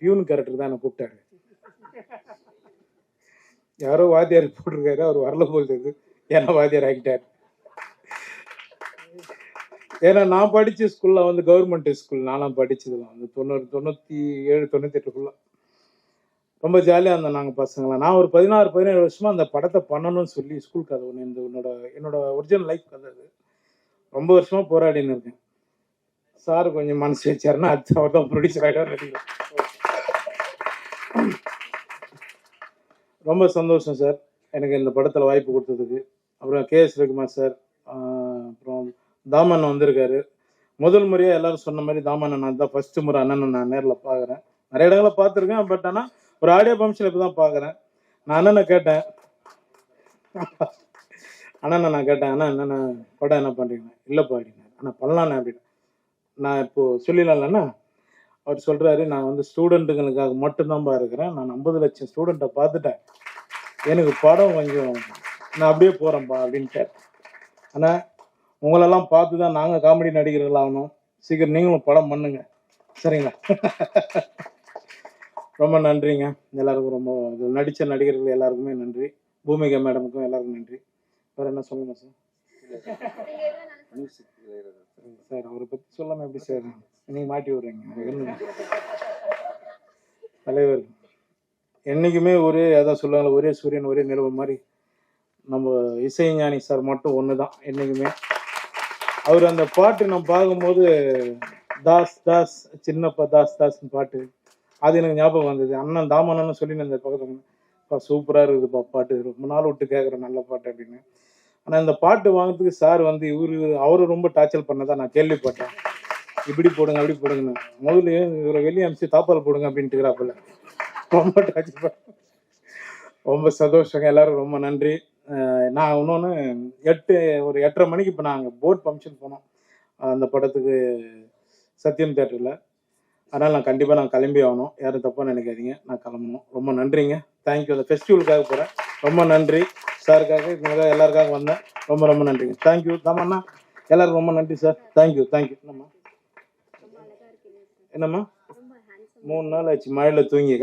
Peon character தான் என்னை கூப்பிட்டாரு. யாரோ வாத்தியார் போட்டிருக்காரு, அவர் வரல போல் தெரியுது, என்ன வாத்தியார் ஆகிட்டார். ஏன்னா நான் படித்த ஸ்கூலில் வந்து கவர்மெண்ட் ஸ்கூல், நானும் படித்ததுலாம் வந்து 97 98 ரொம்ப ஜாலியாக இருந்தோம் நாங்கள் பசங்களாம். நான் ஒரு 16 வருஷமாக அந்த படத்தை பண்ணணும்னு சொல்லி ஸ்கூல் கதை ஒன்று, என்னோட ஒரிஜினல் லைஃப் கதை அது. ரொம்ப வருஷமாக போராடின்னு இருக்கேன். சார் கொஞ்சம் மனசு வச்சாருன்னா அடுத்த அவர் தான் ப்ரொடியூசர் ஆகிட்டார். நடிக்கிறேன். ரொம்ப சந்தோஷம் சார் எனக்கு இந்த படத்தில் வாய்ப்பு கொடுத்ததுக்கு. அப்புறம் கேஎஸ் ரகுமார் சார், அப்புறம் தாமண்ணன் வந்திருக்காரு. முதல் முறையாக எல்லாரும் சொன்ன மாதிரி தாமண்ணன் நான் தான் ஃபஸ்ட்டு முறை அண்ணனை நான் நேரில் பார்க்குறேன். நிறைய இடங்களை பார்த்துருக்கேன், பட் ஆனால் ஒரு ஆடியோ ஃபங்க்ஷன் இப்போ தான் பார்க்குறேன். நான் அண்ணனை கேட்டேன், அண்ணா என்னென்ன படம் என்ன பண்ணுறீங்க? இல்லைப்பா அப்படின்னா. அண்ணா பண்ணலாண்ணே அப்படின்னு. நான் இப்போது சொல்லிடலாம்லண்ணா. அவர் சொல்கிறாரு, நான் வந்து ஸ்டூடெண்ட்டுங்களுக்காக மட்டும்தான்ப்பா இருக்கிறேன், நான் 50 லட்சம் ஸ்டூடெண்ட்டை பார்த்துட்டேன், எனக்கு படம் கொஞ்சம் நான் அப்படியே போகிறேன்ப்பா அப்படின்ட்டு. ஆனால் உங்களெல்லாம் பார்த்து தான் நாங்கள் காமெடி நடிகர்கள் ஆகணும், சீக்கிரம் நீங்களும் படம் பண்ணுங்க, சரிங்களா? ரொம்ப நன்றிங்க எல்லாருக்கும். ரொம்ப நடித்த நடிகர்கள் எல்லாருக்குமே நன்றி. பூமிகா மேடமுக்கும் எல்லாருக்கும் நன்றி. வேறு என்ன சொல்லுங்க சார்? சார் அவரை பற்றி சொல்லாமல் எப்படி சார் நீங்கள் மாட்டி விடுறீங்க? தலைவர் என்றைக்குமே ஒரே அதான் சொல்லுவாங்க, ஒரே சூரியன் ஒரே நிலவு மாதிரி நம்ம இசைஞானி சார் மட்டும் ஒன்று தான் என்றைக்குமே. அவர் அந்த பாட்டு நம்ம பார்க்கும்போது தாஸ் தாஸ் சின்னப்பா தாஸ் தாஸ்ன்னு பாட்டு, அது எனக்கு ஞாபகம் வந்தது. அண்ணன் தாமண்ணன்னு சொல்லி இந்த பக்கத்தில் சூப்பராக இருக்குதுப்பா பாட்டு, ரொம்ப நாள் விட்டு கேட்குறேன் நல்ல பாட்டு அப்படின்னு. ஆனால் இந்த பாட்டு வாங்கிறதுக்கு சார் வந்து அவரு ரொம்ப டார்ச்சர் பண்ணதான் நான் கேள்விப்பட்டேன். இப்படி போடுங்க அப்படி போடுங்கன்னு. முதல்ல இவரை வெளியே அனுப்பிச்சு தாப்பால் போடுங்க அப்படின்ட்டுக்கிறாப்புல. ரொம்ப டார்ச்சர் பண்ண. ரொம்ப சந்தோஷங்க, எல்லாரும் ரொம்ப நன்றி. நான் இன்னொன்று ஒரு 8:30 மணிக்கு இப்போ நாங்கள் போட் ஃபங்க்ஷன் போனோம் அந்த படத்துக்கு சத்யம் தேட்டரில். அதனால் நான் கண்டிப்பாக கிளம்பி ஆகணும், யாரும் தப்பாக நினைக்காதீங்க, நான் கிளம்பணும். ரொம்ப நன்றிங்க, தேங்க்யூ. அந்த ஃபெஸ்டிவலுக்காக போகிறேன், ரொம்ப நன்றி. சாருக்காக இவங்களுக்காக எல்லாருக்காக வந்தேன், ரொம்ப ரொம்ப நன்றிங்க. தேங்க்யூ தாமண்ணா, எல்லாருக்கும் ரொம்ப நன்றி சார். தேங்க்யூ. என்னம்மா 3 நாள் ஆச்சு மழையில் தூங்கி